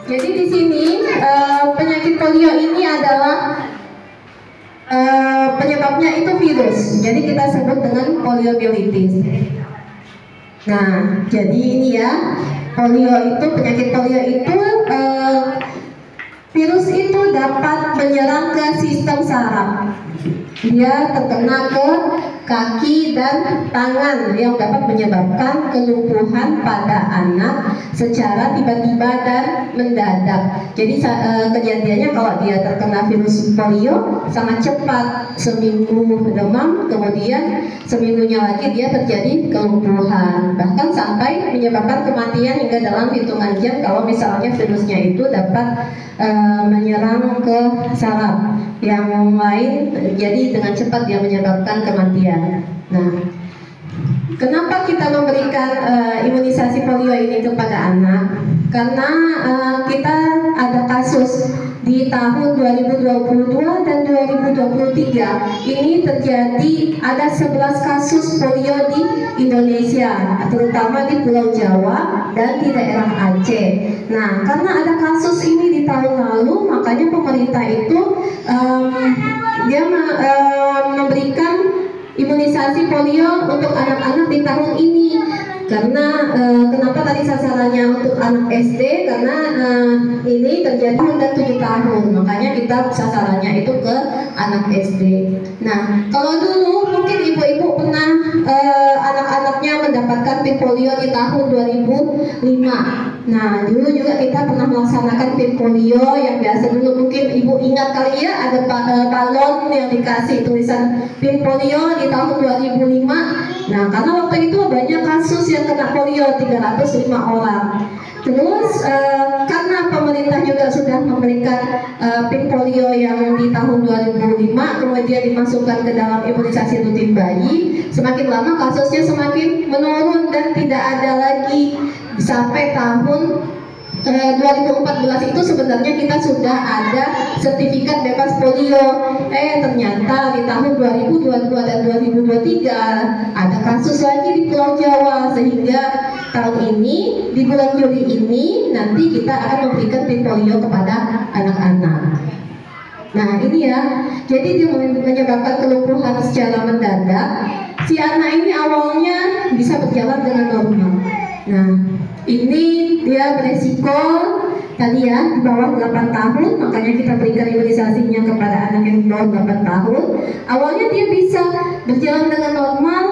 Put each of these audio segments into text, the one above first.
Jadi di sini penyakit polio ini adalah penyebabnya itu virus. Jadi kita sebut dengan poliomyelitis. Nah, jadi ini ya, penyakit polio itu virus itu dapat menyerang ke sistem saraf. Dia terkena ke kaki dan tangan yang dapat menyebabkan kelumpuhan pada anak secara tiba-tiba dan mendadak. Jadi kejadiannya kalau dia terkena virus polio sangat cepat, seminggu demam, kemudian seminggunya lagi dia terjadi kelumpuhan, bahkan sampai menyebabkan kematian hingga dalam hitungan jam kalau misalnya virusnya itu dapat menyerang ke saraf yang lain, jadi dengan cepat dia menyebabkan kematian. Nah, kenapa kita memberikan imunisasi polio ini kepada anak? Karena kita ada kasus di tahun 2022 dan 2023 ini terjadi ada 11 kasus polio di Indonesia, terutama di Pulau Jawa dan di daerah Aceh. Nah, karena ada kasus ini di tahun lalu, makanya pemerintah itu dia memberikan imunisasi polio untuk anak-anak di tahun ini. Karena kenapa tadi sasarannya untuk anak SD? Karena ini terjadi dan 7 tahun, makanya kita sasarannya itu ke anak SD. Nah, kalau dulu mungkin ibu-ibu pernah anak-anaknya mendapatkan PIN polio di tahun 2005. Nah, dulu juga kita pernah melaksanakan PIN polio yang biasa dulu mungkin ibu ingat kali ya, ada balon yang dikasih tulisan PIN polio di tahun 2005. Nah, karena waktu itu banyak kasus yang kena polio, 305 orang. Terus karena pemerintah juga sudah memberikan PIN polio yang di tahun 2005 kemudian dimasukkan ke dalam imunisasi rutin bayi, semakin lama kasusnya semakin menurun dan tidak ada lagi. Sampai tahun 2014 itu sebenarnya kita sudah ada sertifikat bebas polio. Ternyata di tahun 2022 dan 2023 ada kasus lagi di Pulau Jawa, sehingga tahun ini di bulan Juli ini nanti kita akan memberikan PIN polio kepada anak-anak. Nah, ini ya, jadi dia menyebabkan kelumpuhan secara mendadak. Si anak ini awalnya bisa berjalan dengan normal. Nah, ini dia beresiko tadi ya di bawah 8 tahun, makanya kita berikan imunisasinya kepada anak yang di bawah 8 tahun. Awalnya dia bisa berjalan dengan normal,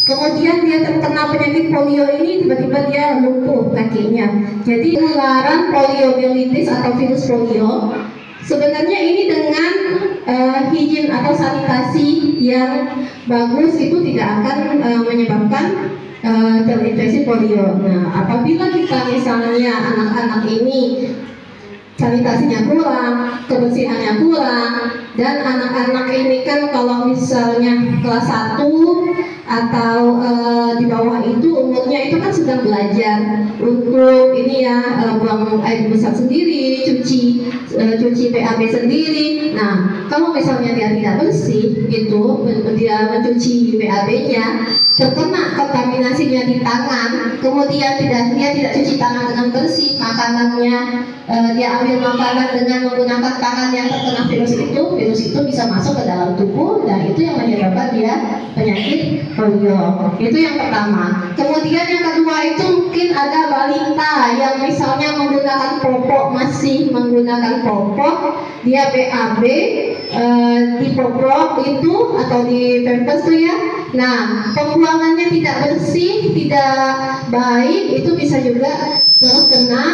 kemudian dia terkena penyakit polio ini, tiba-tiba dia lumpuh kakinya. Jadi penularan poliomyelitis atau virus polio sebenarnya ini dengan higien atau sanitasi yang bagus itu tidak akan menyebabkan terinfeksi polio. Nah, apabila kita misalnya anak-anak ini sanitasinya kurang, kebersihannya kurang, dan anak-anak ini kan kalau misalnya kelas 1 atau di bawah itu umurnya itu kan sedang belajar untuk ini ya, buang air besar sendiri, cuci BAB sendiri. Nah, kalau misalnya dia tidak bersih itu, dia mencuci BAB-nya, terkena kontaminasinya di tangan, kemudian dia tidak cuci tangan dengan bersih, makanannya dia ambil makanan dengan menggunakan tangan yang terkena virus itu bisa masuk ke dalam tubuh, dan itu yang menyebabkan dia penyakit polio. Itu yang pertama. Kemudian yang kedua itu mungkin ada balita yang misalnya menggunakan popok, masih menggunakan popok, dia BAB di popok itu atau di pampers tuh ya. Nah, pembuangannya tidak bersih, tidak baik, itu bisa juga terkena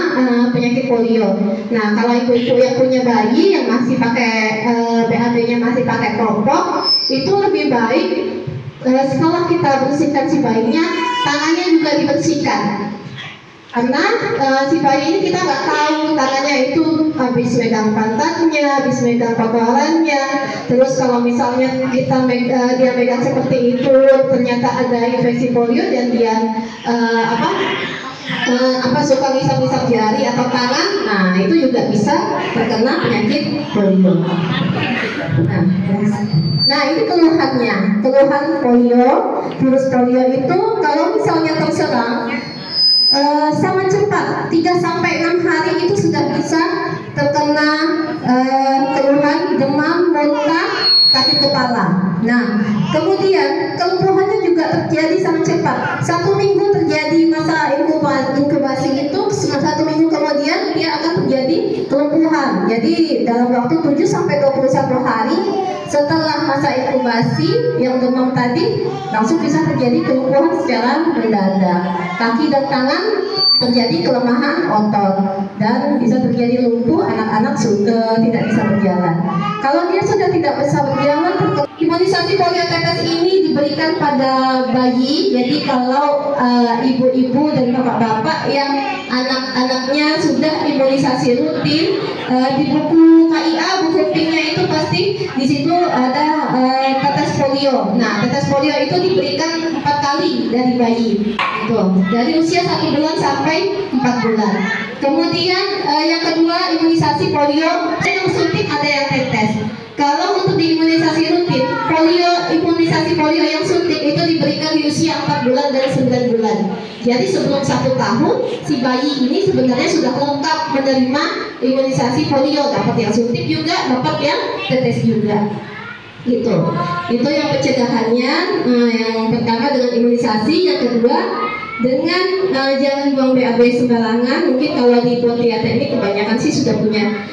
penyakit polio. Nah, kalau ibu-ibu yang punya bayi yang masih pakai BAB-nya masih pakai popok, itu lebih baik setelah kita bersihkan si bayinya, tangannya juga dibersihkan. Karena si bayi ini kita nggak tahu tangannya itu habis megang pantatnya, habis megang kotorannya. Terus kalau misalnya dia megang seperti itu, ternyata ada infeksi polio dan dia suka ngisap-ngisap jari atau tangan, nah itu juga bisa terkena penyakit polio. Nah, ini keluhan polio, virus polio itu kalau misalnya terserang sangat cepat, 3 sampai 6 hari itu sudah bisa terkena keluhan demam, muntah, sakit kepala. Nah, kemudian kelumpuhannya juga terjadi sangat cepat. 1 minggu terjadi masa inkubasi itu, 1 minggu kemudian dia akan terjadi kelumpuhan. Jadi dalam waktu 7 sampai 21 hari setelah masa inkubasi yang demam tadi, langsung bisa terjadi kelumpuhan secara mendadak. Kaki dan tangan terjadi kelemahan otot dan bisa terjadi lumpuh, anak-anak sudah tidak bisa berjalan. Kalau dia sudah tidak bisa berjalan, imunisasi poliotetes ini diberikan pada bayi. Jadi kalau ibu-ibu dan bapak-bapak yang anak-anaknya sudah imunisasi rutin, di buku KIA, buku pinknya itu pasti di situ ada tetes polio. Nah, tetes polio itu diberikan 4 kali dari bayi, itu dari usia 1 bulan sampai 4 bulan. Kemudian yang kedua, imunisasi polio, ada yang suntik, ada yang tetes. Kalau untuk di imunisasi rutin, imunisasi polio yang suntik itu diberikan di usia 4 bulan dan 9 bulan. Jadi sebelum 1 tahun, si bayi ini sebenarnya sudah lengkap menerima imunisasi polio, dapat yang suntik juga, dapat yang tetes juga. Gitu. Itu yang pencegahannya. Yang pertama dengan imunisasi, yang kedua dengan jangan buang BAB sembarangan. Mungkin kalau di Pontianak ini kebanyakan sih sudah punya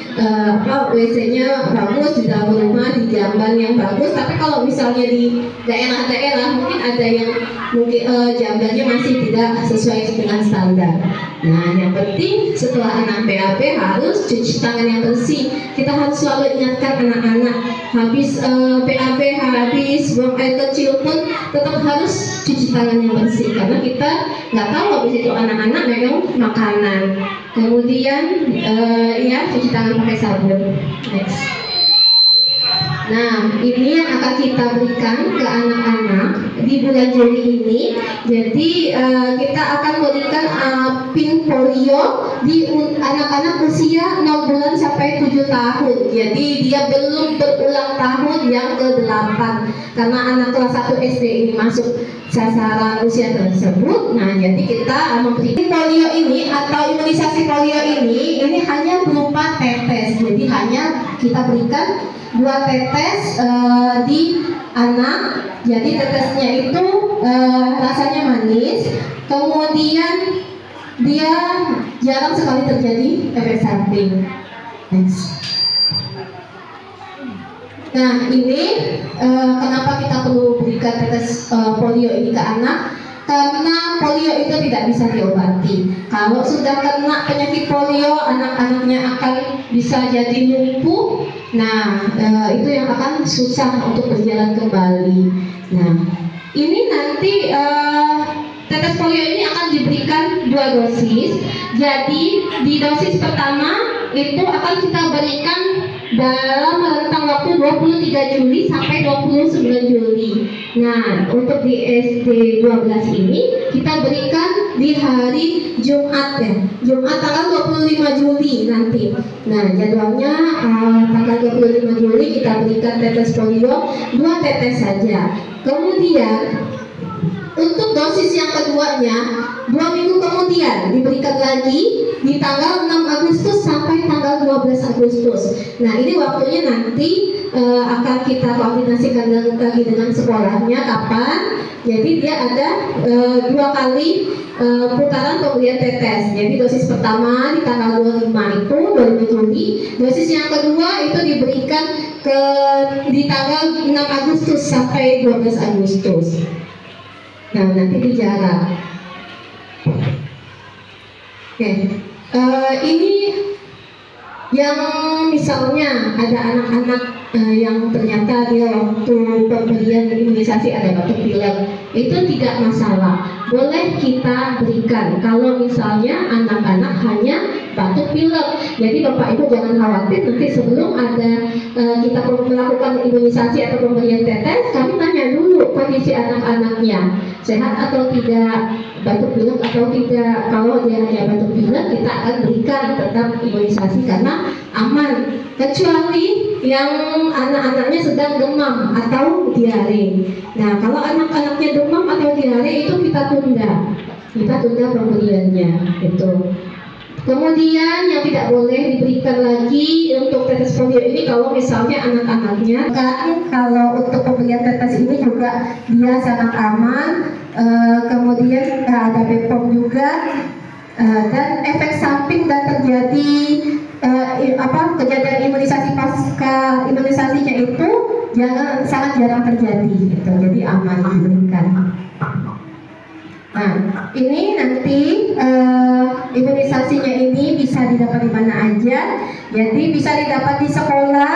WC-nya bagus di dalam rumah, di jamban yang bagus. Tapi kalau misalnya di daerah-daerah mungkin ada yang mungkin jambannya masih tidak sesuai dengan standar. Nah, yang penting setelah anak BAB harus cuci tangan yang bersih. Kita harus selalu ingatkan anak-anak, habis BAB, habis buang air kecil pun tetap harus cuci tangan yang bersih, karena kita nggak tahu habis itu anak-anak megang makanan. Kemudian ya cuci tangan pakai sabun. Next. Nah, ini yang akan kita berikan ke anak-anak di bulan Juli ini. Jadi kita akan berikan pin polio di anak-anak usia 0 bulan sampai 7 tahun. Jadi dia belum berulang tahun yang ke-8, karena anak kelas 1 SD ini masuk sasaran usia tersebut. Nah, jadi kita memberikan polio ini atau imunisasi polio ini hanya berupa tetes. Jadi hanya kita berikan 2 tetes di anak. Jadi tetesnya itu rasanya manis, kemudian dia jarang sekali terjadi efek samping. Nah, ini kenapa kita perlu berikan tetes polio ini ke anak? Karena polio itu tidak bisa diobati. Kalau sudah kena penyakit polio, anak-anaknya akan bisa jadi lumpuh. Nah, itu yang akan susah untuk berjalan kembali. Nah, ini nanti tetes polio ini akan diberikan 2 dosis. Jadi di dosis pertama itu akan kita berikan dalam rentang waktu 23 Juli sampai 29 Juli. Nah, untuk di SD 12 ini kita berikan di hari Jumat ya. Jumat tanggal 25 Juli nanti. Nah, jadwalnya tanggal 25 Juli kita berikan tetes polio 2 tetes saja. Kemudian untuk dosis yang keduanya 2 minggu kemudian diberikan lagi di tanggal 6 Agustus sampai tanggal 12 Agustus. Nah, ini waktunya nanti akan kita koordinasikan lagi dengan sekolahnya kapan. Jadi dia ada 2 kali putaran pemberian tetes. Jadi dosis pertama di tanggal 25 itu 25 Juli, dosis yang kedua itu diberikan di tanggal 6 Agustus sampai 12 Agustus. Nah, nanti di jarak. Oke. Ini yang misalnya ada anak-anak yang ternyata dia waktu pemberian imunisasi ada batuk pilek, itu tidak masalah, boleh kita berikan kalau misalnya anak-anak hanya batuk pilek. Jadi Bapak Ibu jangan khawatir, nanti sebelum ada kita melakukan imunisasi atau pemberian tetes, kami tanya dulu kondisi anak-anaknya sehat atau tidak, batuk pilek atau tidak. Kalau dia hanya batuk pilek, kita akan berikan tetap imunisasi karena aman, kecuali yang anak-anaknya sedang demam atau diare. Nah, kalau anak-anaknya demam atau diare itu kita tunda kita tunda pemberiannya itu. Kemudian yang tidak boleh diberikan lagi untuk tetes polio ini kalau misalnya anak-anaknya kan, kalau untuk pemberian tetes ini juga dia sangat aman. Kemudian ada BPOM juga, dan efek samping dan terjadi kejadian imunisasi pasca imunisasinya itu sangat jarang terjadi gitu. Jadi aman diberikan. Nah, ini nanti imunisasinya ini bisa didapat di mana aja. Jadi bisa didapat di sekolah,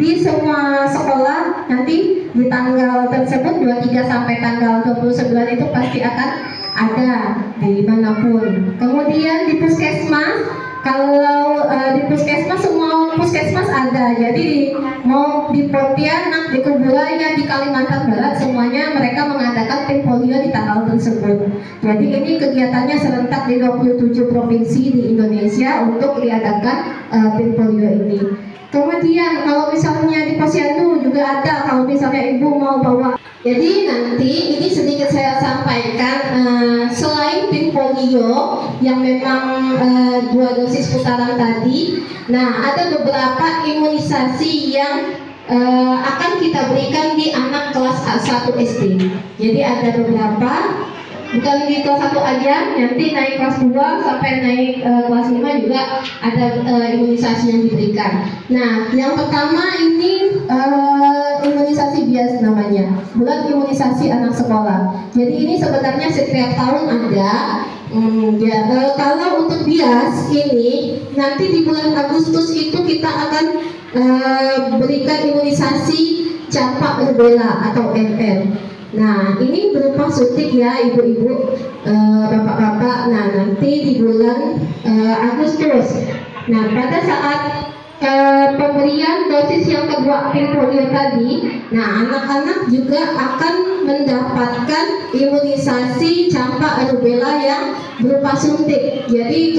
di semua sekolah. Nanti di tanggal tersebut 23 sampai tanggal 29 itu pasti akan ada di manapun. Kemudian di puskesmas, kalau di puskesmas semua puskesmas ada. Jadi mau di Pontianak, di Kuburaya, di Kalimantan Barat semuanya mereka mengadakan tim polio di tanggal tersebut. Jadi ini kegiatannya serentak di 27 provinsi di Indonesia untuk diadakan tim polio ini. Kemudian kalau misalnya di Posyandu juga ada, kalau misalnya ibu mau bawa. Jadi nanti ini sedikit saya sampaikan, selain tim polio yang memang 2 dosis putaran tadi, nah ada beberapa imunisasi yang akan kita berikan di anak kelas 1 SD. Jadi ada beberapa, bukan di kelas 1 aja, nanti naik kelas 2 sampai naik kelas 5 juga ada imunisasi yang diberikan. Nah, yang pertama ini imunisasi bias namanya, bulan imunisasi anak sekolah. Jadi ini sebenarnya setiap tahun ada. Kalau untuk bias ini nanti di bulan Agustus itu kita akan berikan imunisasi campak rubella atau MR. Nah, ini berupa suntik ya ibu-ibu, bapak-bapak. Nah, nanti di bulan Agustus. Nah, pada saat pemberian dosis yang kedua tim polio tadi, nah anak-anak juga akan mendapatkan imunisasi campak rubella yang berupa suntik. Jadi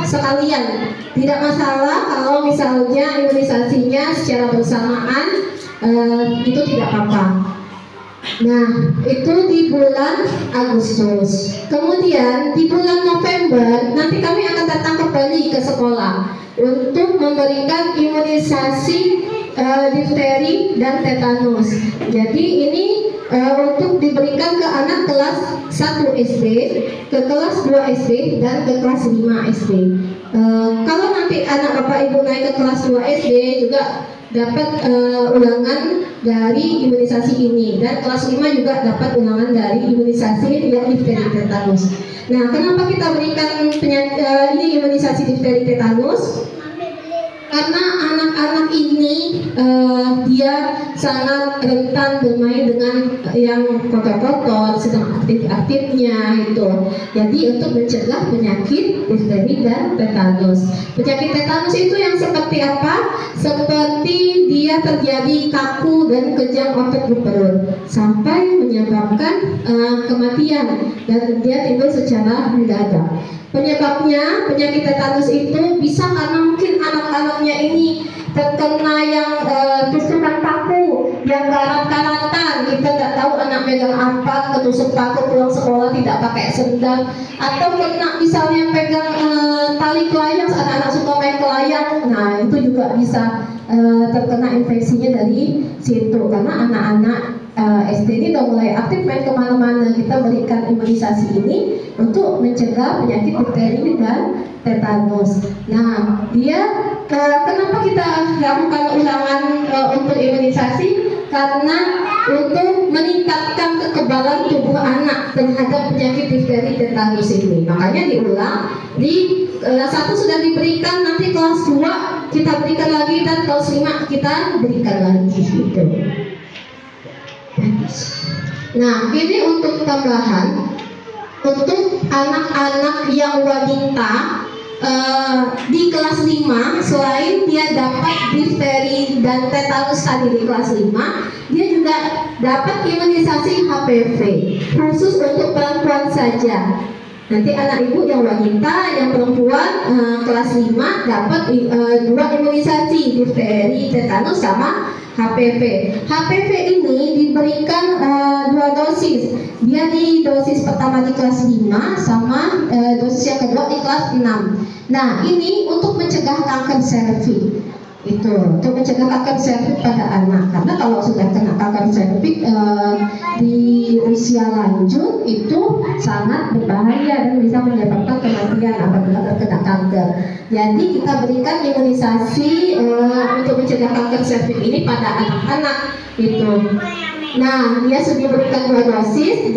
sekalian, tidak masalah kalau misalnya imunisasinya secara bersamaan, itu tidak apa-apa. Nah, itu di bulan Agustus. Kemudian di bulan November nanti kami akan datang kembali ke sekolah untuk memberikan imunisasi difteri dan tetanus. Jadi ini untuk diberikan ke anak kelas 1 SD, ke kelas 2 SD, dan ke kelas 5 SD. Kalau nanti anak bapak ibu naik ke kelas 2 SD juga dapat ulangan dari imunisasi ini, dan kelas 5 juga dapat ulangan dari imunisasi yang difteri tetanus. Nah, kenapa kita berikan ini imunisasi difteri tetanus? Karena anak-anak ini dia sangat rentan bermain dengan yang kotor-kotor, sedang aktif-aktifnya itu. Jadi untuk mencegah penyakit difteri dan tetanus. Penyakit tetanus itu yang seperti apa? Seperti dia terjadi kaku dan kejang otot di perut sampai menyebabkan kematian, dan dia timbul secara mendadak. Penyebabnya penyakit tetanus itu bisa karena mungkin anak-anaknya ini terkena yang tusukan paku, yang karat-karatan. Kita nggak tahu anak megang apa, ketusuk paku pulang sekolah tidak pakai sendal, atau kena misalnya pegang tali kelayang, anak-anak suka main kelayang. Nah, itu juga bisa terkena infeksinya dari situ, karena anak-anak SD ini udah mulai aktif main kemana-mana. Kita berikan imunisasi ini untuk mencegah penyakit difteri dan tetanus. Nah, dia kenapa kita lakukan ulangan untuk imunisasi? Karena untuk meningkatkan kekebalan tubuh anak terhadap penyakit difteri tetanus ini. Makanya diulang. Di kelas 1 sudah diberikan, nanti kelas 2 kita berikan lagi, dan kelas 5 kita berikan lagi gitu. Nah, ini untuk tambahan untuk anak-anak yang wanita di kelas 5, selain dia dapat difteri dan tetanus tadi di kelas 5, dia juga dapat imunisasi HPV khusus untuk perempuan saja. Nanti anak ibu yang wanita, yang perempuan kelas 5 dapat 2 imunisasi difteri, tetanus, sama HPV. HPV ini diberikan 2 dosis. Dia di dosis pertama di kelas 5 sama dosis yang kedua di kelas 6. Nah, ini untuk mencegah kanker serviks. Itu untuk mencegah kanker serviks pada anak, karena kalau sudah kena kanker serviks di usia lanjut itu sangat berbahaya dan bisa menyebabkan kematian apabila terkena kanker. Jadi kita berikan imunisasi untuk mencegah kanker serviks ini pada anak-anak itu. Nah, dia sudah diberikan 2 dosis.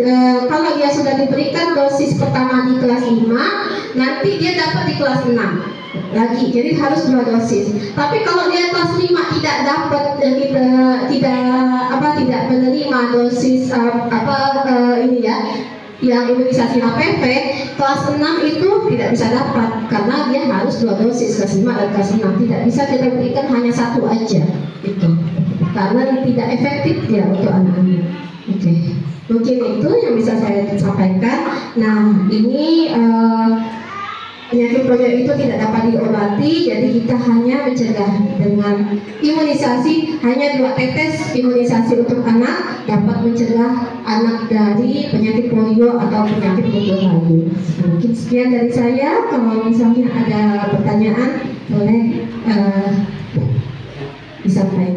Kalau dia sudah diberikan dosis pertama di kelas 5, nanti dia dapat di kelas 6 lagi, jadi harus 2 dosis. Tapi kalau dia kelas 5 tidak dapat tidak menerima dosis ini ya, yang imunisasi HPV, kelas 6 itu tidak bisa dapat karena dia harus 2 dosis, kelas 5 dan kelas 6. Tidak bisa kita berikan hanya 1 aja itu, karena tidak efektif ya untuk anak-anak. Oke. Mungkin itu yang bisa saya sampaikan. Nah, ini penyakit polio itu tidak dapat diobati, jadi kita hanya mencegah dengan imunisasi. Hanya 2 tetes imunisasi untuk anak dapat mencegah anak dari penyakit polio atau penyakit polio lain. Mungkin sekian dari saya. Kalau misalnya ada pertanyaan boleh disampaikan.